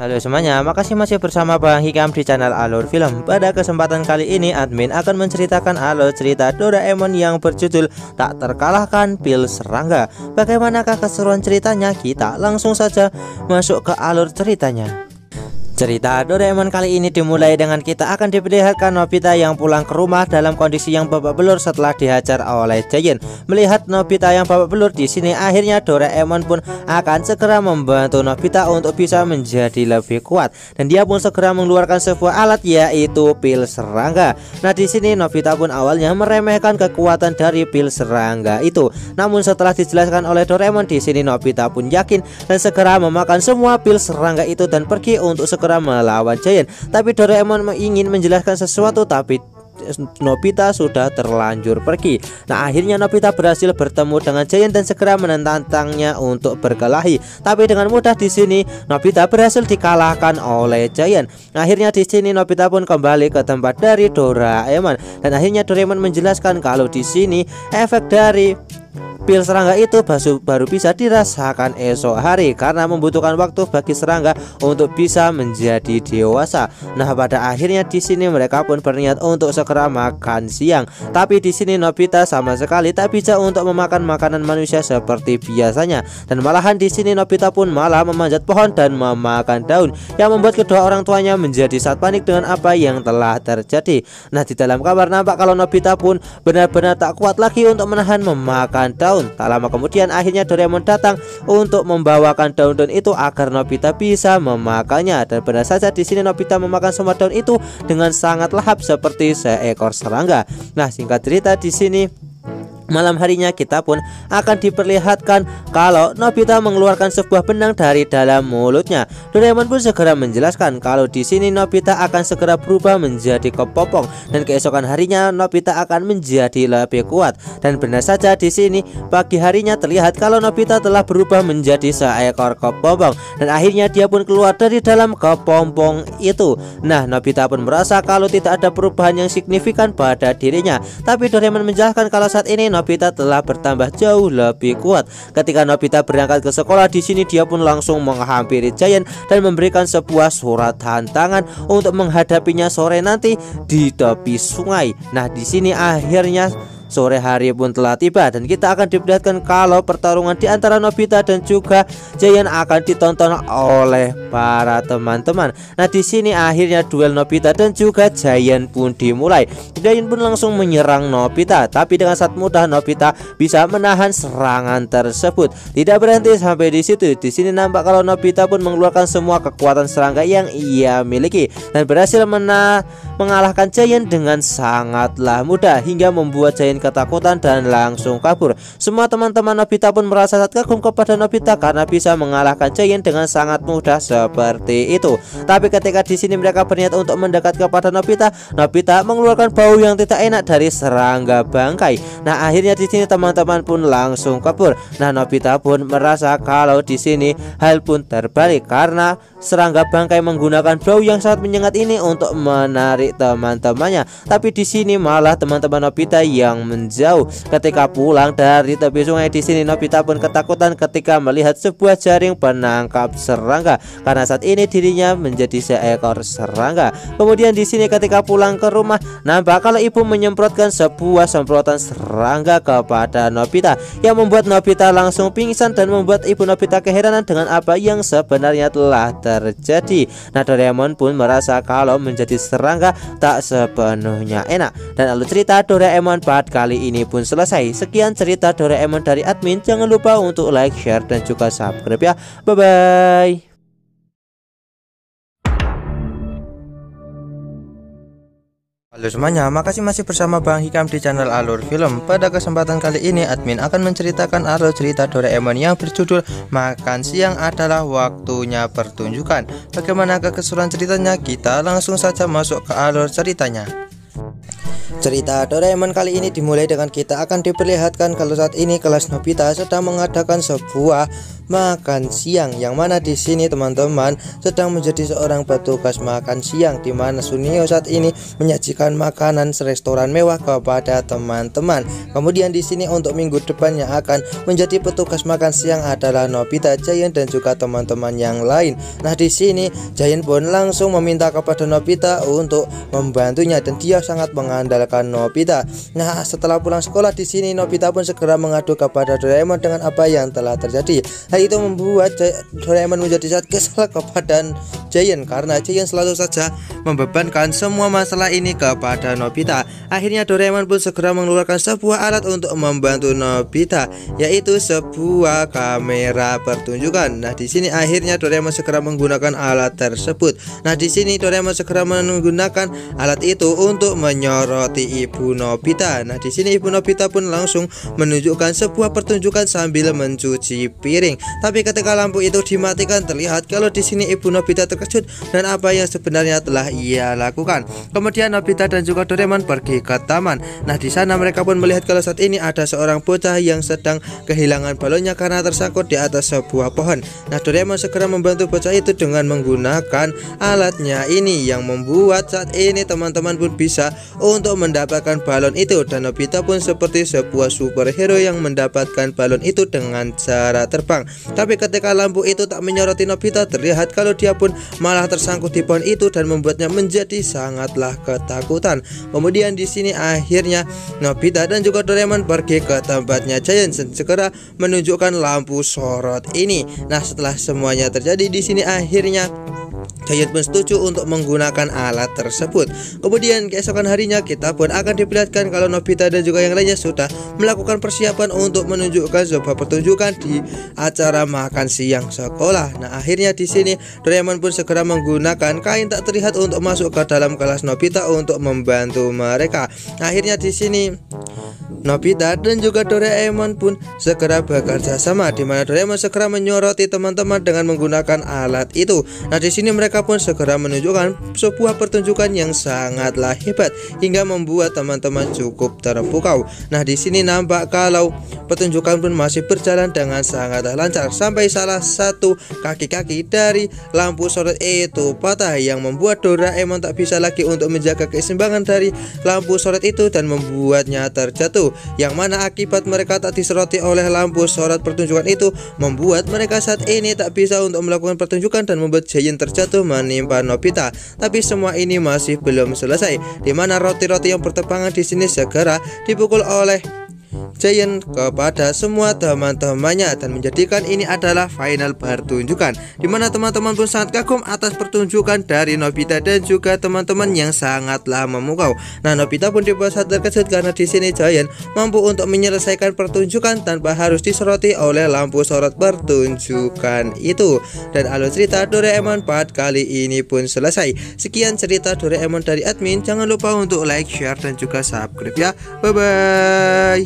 Halo semuanya, makasih masih bersama Bang Hikam di channel Alur Film. Pada kesempatan kali ini admin akan menceritakan alur cerita Doraemon yang berjudul Tak Terkalahkan Pil Serangga. Bagaimanakah keseruan ceritanya? Kita langsung saja masuk ke alur ceritanya. Cerita Doraemon kali ini dimulai dengan kita akan diperlihatkan Nobita yang pulang ke rumah dalam kondisi yang babak belur setelah dihajar oleh Giant. Melihat Nobita yang babak belur di sini, akhirnya Doraemon pun akan segera membantu Nobita untuk bisa menjadi lebih kuat, dan dia pun segera mengeluarkan sebuah alat, yaitu pil serangga. Nah, di sini Nobita pun awalnya meremehkan kekuatan dari pil serangga itu. Namun setelah dijelaskan oleh Doraemon di sini, Nobita pun yakin dan segera memakan semua pil serangga itu dan pergi untuk segera melawan Giant. Tapi Doraemon ingin menjelaskan sesuatu, tapi Nobita sudah terlanjur pergi. Nah, akhirnya Nobita berhasil bertemu dengan Giant dan segera menantangnya untuk berkelahi. Tapi dengan mudah di sini Nobita berhasil dikalahkan oleh Giant. Akhirnya di sini Nobita pun kembali ke tempat dari Doraemon, dan akhirnya Doraemon menjelaskan kalau di sini efek dari pil serangga itu baru bisa dirasakan esok hari karena membutuhkan waktu bagi serangga untuk bisa menjadi dewasa. Nah, pada akhirnya di sini mereka pun berniat untuk segera makan siang. Tapi di sini Nobita sama sekali tak bisa untuk memakan makanan manusia seperti biasanya, dan malahan di sini Nobita pun malah memanjat pohon dan memakan daun, yang membuat kedua orang tuanya menjadi sangat panik dengan apa yang telah terjadi. Nah, di dalam kamar nampak kalau Nobita pun benar-benar tak kuat lagi untuk menahan memakan daun. Tak lama kemudian akhirnya Doraemon datang untuk membawakan daun-daun itu agar Nobita bisa memakannya, dan benar saja di sini Nobita memakan semua daun itu dengan sangat lahap seperti seekor serangga. Nah, singkat cerita di sini malam harinya kita pun akan diperlihatkan kalau Nobita mengeluarkan sebuah benang dari dalam mulutnya. Doraemon pun segera menjelaskan kalau di sini Nobita akan segera berubah menjadi kepompong, dan keesokan harinya Nobita akan menjadi lebih kuat. Dan benar saja di sini pagi harinya terlihat kalau Nobita telah berubah menjadi seekor kepompong, dan akhirnya dia pun keluar dari dalam kepompong itu. Nah, Nobita pun merasa kalau tidak ada perubahan yang signifikan pada dirinya. Tapi Doraemon menjelaskan kalau saat ini Nobita telah bertambah jauh lebih kuat. Ketika Nobita berangkat ke sekolah, di sini dia pun langsung menghampiri Giant dan memberikan sebuah surat tantangan untuk menghadapinya sore nanti di tepi sungai. Nah, di sini akhirnya sore hari pun telah tiba, dan kita akan diperlihatkan kalau pertarungan di antara Nobita dan juga Giant akan ditonton oleh para teman-teman. Nah, di sini akhirnya duel Nobita dan juga Giant pun dimulai. Giant pun langsung menyerang Nobita, tapi dengan sangat mudah Nobita bisa menahan serangan tersebut. Tidak berhenti sampai di situ. Di sini nampak kalau Nobita pun mengeluarkan semua kekuatan serangga yang ia miliki dan berhasil mengalahkan Giant dengan sangatlah mudah hingga membuat Giant ketakutan dan langsung kabur. Semua teman-teman Nobita pun merasa sangat kagum kepada Nobita karena bisa mengalahkan Giant dengan sangat mudah seperti itu. Tapi ketika di sini mereka berniat untuk mendekat kepada Nobita, Nobita mengeluarkan bau yang tidak enak dari serangga bangkai. Nah, akhirnya di sini teman-teman pun langsung kabur. Nah, Nobita pun merasa kalau di sini hal pun terbalik karena serangga bangkai menggunakan bau yang sangat menyengat ini untuk menarik teman-temannya. Tapi di sini malah teman-teman Nobita yang menjauh. Ketika pulang dari tepi sungai, di sini Nobita pun ketakutan ketika melihat sebuah jaring penangkap serangga karena saat ini dirinya menjadi seekor serangga. Kemudian di sini ketika pulang ke rumah, nampak kalau ibu menyemprotkan sebuah semprotan serangga kepada Nobita yang membuat Nobita langsung pingsan dan membuat ibu Nobita keheranan dengan apa yang sebenarnya telah terjadi. Nah, Doraemon pun merasa kalau menjadi serangga tak sepenuhnya enak, dan lalu cerita Doraemon part kali ini pun selesai. Sekian cerita Doraemon dari admin. Jangan lupa untuk like, share, dan juga subscribe ya. Bye bye. Halo semuanya, makasih masih bersama Bang Hikam di channel Alur Film. Pada kesempatan kali ini admin akan menceritakan alur cerita Doraemon yang berjudul Makan Siang Adalah Waktunya Pertunjukan. Bagaimana keseruan ceritanya? Kita langsung saja masuk ke alur ceritanya. Cerita Doraemon kali ini dimulai dengan kita akan diperlihatkan kalau saat ini kelas Nobita sedang mengadakan sebuah makan siang, yang mana di sini teman-teman sedang menjadi seorang petugas makan siang, di mana Sunio saat ini menyajikan makanan restoran mewah kepada teman-teman. Kemudian di sini untuk minggu depan yang akan menjadi petugas makan siang adalah Nobita, Giant dan juga teman-teman yang lain. Nah, di sini Giant pun langsung meminta kepada Nobita untuk membantunya dan dia sangat mengandalkan Nobita. Nah, setelah pulang sekolah di sini Nobita pun segera mengadu kepada Doraemon dengan apa yang telah terjadi. Hal itu membuat Doraemon menjadi sangat kesal kepada Giant karena Giant selalu saja membebankan semua masalah ini kepada Nobita. Akhirnya Doraemon pun segera mengeluarkan sebuah alat untuk membantu Nobita, yaitu sebuah kamera pertunjukan. Nah, di sini akhirnya Doraemon segera menggunakan alat tersebut. Nah, di sini Doraemon segera menggunakan alat itu untuk menyoroti ibu Nobita. Nah, di sini ibu Nobita pun langsung menunjukkan sebuah pertunjukan sambil mencuci piring. Tapi ketika lampu itu dimatikan, terlihat kalau di sini ibu Nobita terkejut dan apa yang sebenarnya telah ia lakukan. Kemudian Nobita dan juga Doraemon pergi ke taman. Nah, di sana mereka pun melihat kalau saat ini ada seorang bocah yang sedang kehilangan balonnya karena tersangkut di atas sebuah pohon. Nah, Doraemon segera membantu bocah itu dengan menggunakan alatnya ini yang membuat saat ini teman-teman pun bisa untuk mendapatkan balon itu, dan Nobita pun seperti sebuah superhero yang mendapatkan balon itu dengan cara terbang. Tapi ketika lampu itu tak menyoroti Nobita, terlihat kalau dia pun malah tersangkut di pohon itu dan membuatnya menjadi sangatlah ketakutan. Kemudian di sini akhirnya Nobita dan juga Doraemon pergi ke tempatnya Giant dan segera menunjukkan lampu sorot ini. Nah, setelah semuanya terjadi di sini akhirnya Giant pun setuju untuk menggunakan alat tersebut. Kemudian keesokan harinya kita pun akan diperlihatkan kalau Nobita dan juga yang lainnya sudah melakukan persiapan untuk menunjukkan sebuah pertunjukan di acara makan siang sekolah. Nah, akhirnya di sini Doraemon pun segera menggunakan kain tak terlihat untuk masuk ke dalam kelas Nobita untuk membantu mereka. Akhirnya di sini Nobita dan juga Doraemon pun segera bekerja sama, di mana Doraemon segera menyoroti teman-teman dengan menggunakan alat itu. Nah, di sini mereka pun segera menunjukkan sebuah pertunjukan yang sangatlah hebat hingga membuat teman-teman cukup terpukau. Nah, di sini nampak kalau pertunjukan pun masih berjalan dengan sangat lancar sampai salah satu kaki-kaki dari lampu sorot itu patah yang membuat Doraemon tak bisa lagi untuk menjaga keseimbangan dari lampu sorot itu dan membuatnya terjatuh, yang mana akibat mereka tak disoroti oleh lampu sorot pertunjukan itu membuat mereka saat ini tak bisa untuk melakukan pertunjukan dan membuat Giant terjatuh menimpa Nobita. Tapi semua ini masih belum selesai, di mana roti-roti yang berterbangan di sini segera dipukul oleh Giant kepada semua teman-temannya dan menjadikan ini adalah final pertunjukan, di mana teman-teman pun sangat kagum atas pertunjukan dari Nobita dan juga teman-teman yang sangatlah memukau. Nah, Nobita pun dibuat sangat terkejut karena di sini Giant mampu untuk menyelesaikan pertunjukan tanpa harus disoroti oleh lampu sorot pertunjukan itu. Dan alur cerita Doraemon part kali ini pun selesai. Sekian cerita Doraemon dari admin. Jangan lupa untuk like, share dan juga subscribe ya. Bye bye.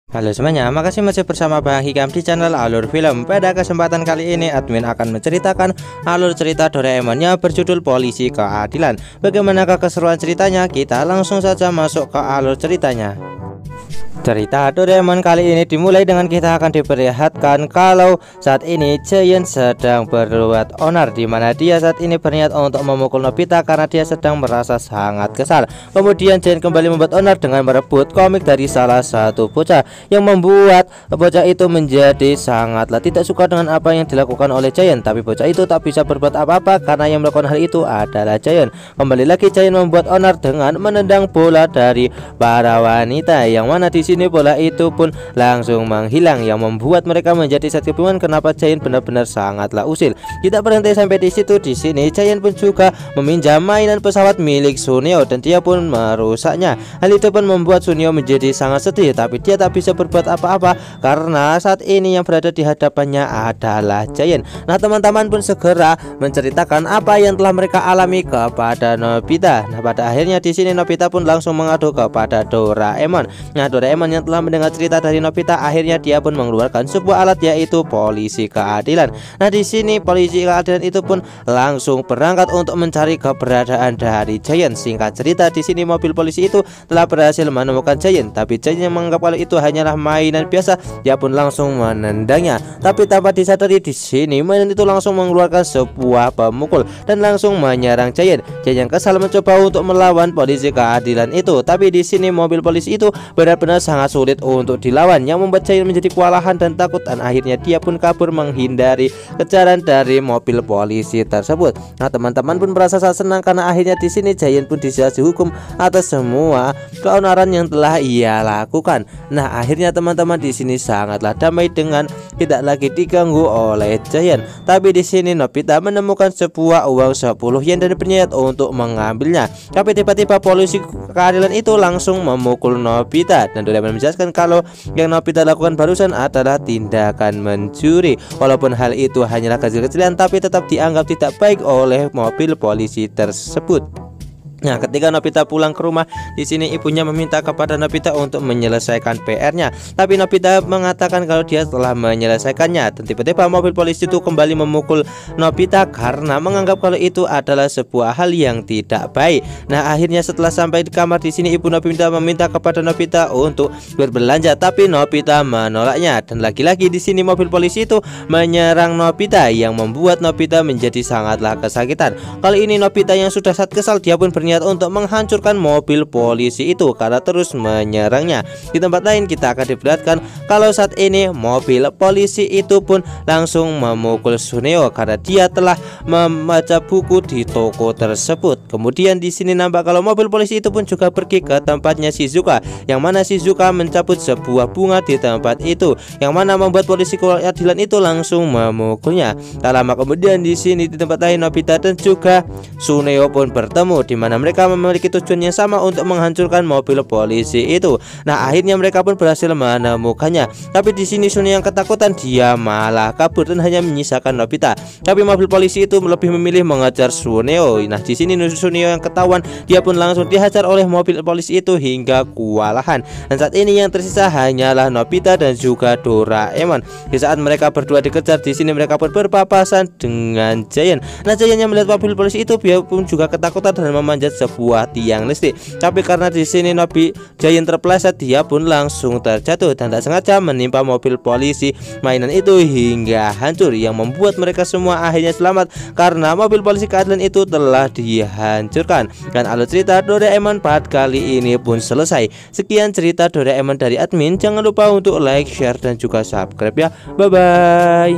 Halo semuanya, makasih masih bersama Bang Hikam di channel Alur Film. Pada kesempatan kali ini admin akan menceritakan alur cerita Doraemon yang berjudul Polisi Keadilan. Bagaimanakah keseruan ceritanya? Kita langsung saja masuk ke alur ceritanya. Cerita Doraemon kali ini dimulai dengan kita akan diperlihatkan kalau saat ini Giant sedang berbuat onar, di mana dia saat ini berniat untuk memukul Nobita karena dia sedang merasa sangat kesal. Kemudian Giant kembali membuat onar dengan merebut komik dari salah satu bocah, yang membuat bocah itu menjadi sangatlah tidak suka dengan apa yang dilakukan oleh Giant. Tapi bocah itu tak bisa berbuat apa-apa karena yang melakukan hal itu adalah Giant. Kembali lagi Giant membuat onar dengan menendang bola dari para wanita, yang mana di sini bola itu pun langsung menghilang, yang membuat mereka menjadi sangat kebingungan kenapa Giant benar-benar sangatlah usil. Tidak berhenti sampai di situ. Di sini Giant pun juga meminjam mainan pesawat milik Sunio dan dia pun merusaknya. Hal itu pun membuat Sunio menjadi sangat sedih, tapi dia tak bisa berbuat apa-apa karena saat ini yang berada di hadapannya adalah Giant. Nah, teman-teman pun segera menceritakan apa yang telah mereka alami kepada Nobita. Nah, pada akhirnya di sini Nobita pun langsung mengadu kepada Doraemon. Nah, Doraemon Doraemon yang telah mendengar cerita dari Nobita, akhirnya dia pun mengeluarkan sebuah alat, yaitu polisi keadilan. Nah, di sini polisi keadilan itu pun langsung berangkat untuk mencari keberadaan dari Giant. Singkat cerita, di sini mobil polisi itu telah berhasil menemukan Giant, tapi Giant yang menganggap kalau itu hanyalah mainan biasa, dia pun langsung menendangnya. Tapi tanpa disadari, di sini mainan itu langsung mengeluarkan sebuah pemukul dan langsung menyerang Giant. Giant yang kesal mencoba untuk melawan polisi keadilan itu, tapi di sini mobil polisi itu benar-benar sangat sulit untuk dilawan, yang membuat Giant menjadi kewalahan dan takut, dan akhirnya dia pun kabur menghindari kejaran dari mobil polisi tersebut. Nah, teman-teman pun merasa sangat senang karena akhirnya di sini Giant pun dijatuhi hukum atas semua keonaran yang telah ia lakukan. Nah, akhirnya teman-teman di sini sangatlah damai dengan tidak lagi diganggu oleh Giant. Tapi di sini Nobita menemukan sebuah uang 10 yen dan berniat untuk mengambilnya. Tapi tiba-tiba polisi keadilan itu langsung memukul Nobita, dan Doraemon menjelaskan kalau yang Nobita lakukan barusan adalah tindakan mencuri. Walaupun hal itu hanyalah kecil-kecilan, tapi tetap dianggap tidak baik oleh mobil polisi tersebut. Nah, ketika Nobita pulang ke rumah, di sini ibunya meminta kepada Nobita untuk menyelesaikan PR-nya. Tapi Nobita mengatakan kalau dia telah menyelesaikannya, dan tiba-tiba mobil polisi itu kembali memukul Nobita karena menganggap kalau itu adalah sebuah hal yang tidak baik. Nah, akhirnya setelah sampai di kamar, di sini ibu Nobita meminta kepada Nobita untuk berbelanja, tapi Nobita menolaknya. Dan lagi-lagi di sini mobil polisi itu menyerang Nobita, yang membuat Nobita menjadi sangatlah kesakitan. Kali ini Nobita yang sudah sangat kesal, dia pun berniat untuk menghancurkan mobil polisi itu karena terus menyerangnya. Di tempat lain kita akan diperlihatkan kalau saat ini mobil polisi itu pun langsung memukul Suneo karena dia telah membaca buku di toko tersebut. Kemudian di sini nampak kalau mobil polisi itu pun juga pergi ke tempatnya Shizuka, yang mana Shizuka mencabut sebuah bunga di tempat itu, yang mana membuat polisi keadilan itu langsung memukulnya. Tak lama kemudian di sini di tempat lain Nobita dan juga Suneo pun bertemu, di mana mereka memiliki tujuan yang sama untuk menghancurkan mobil polisi itu. Nah, akhirnya mereka pun berhasil menemukannya. Tapi di sini Suneo yang ketakutan, dia malah kabur dan hanya menyisakan Nobita. Tapi mobil polisi itu lebih memilih mengejar Suneo. Nah, di sini Suneo yang ketahuan, dia pun langsung dihajar oleh mobil polisi itu hingga kewalahan. Dan saat ini yang tersisa hanyalah Nobita dan juga Doraemon. Di saat mereka berdua dikejar, di sini mereka pun berpapasan dengan Giant. Nah, Giant yang melihat mobil polisi itu, dia pun juga ketakutan dan memanjat sebuah tiang listrik. Tapi karena di sini Giant terpeleset, dia pun langsung terjatuh dan tak sengaja menimpa mobil polisi mainan itu hingga hancur, yang membuat mereka semua akhirnya selamat karena mobil polisi keadilan itu telah dihancurkan. Dan alur cerita Doraemon part kali ini pun selesai. Sekian cerita Doraemon dari admin. Jangan lupa untuk like, share, dan juga subscribe ya. Bye bye.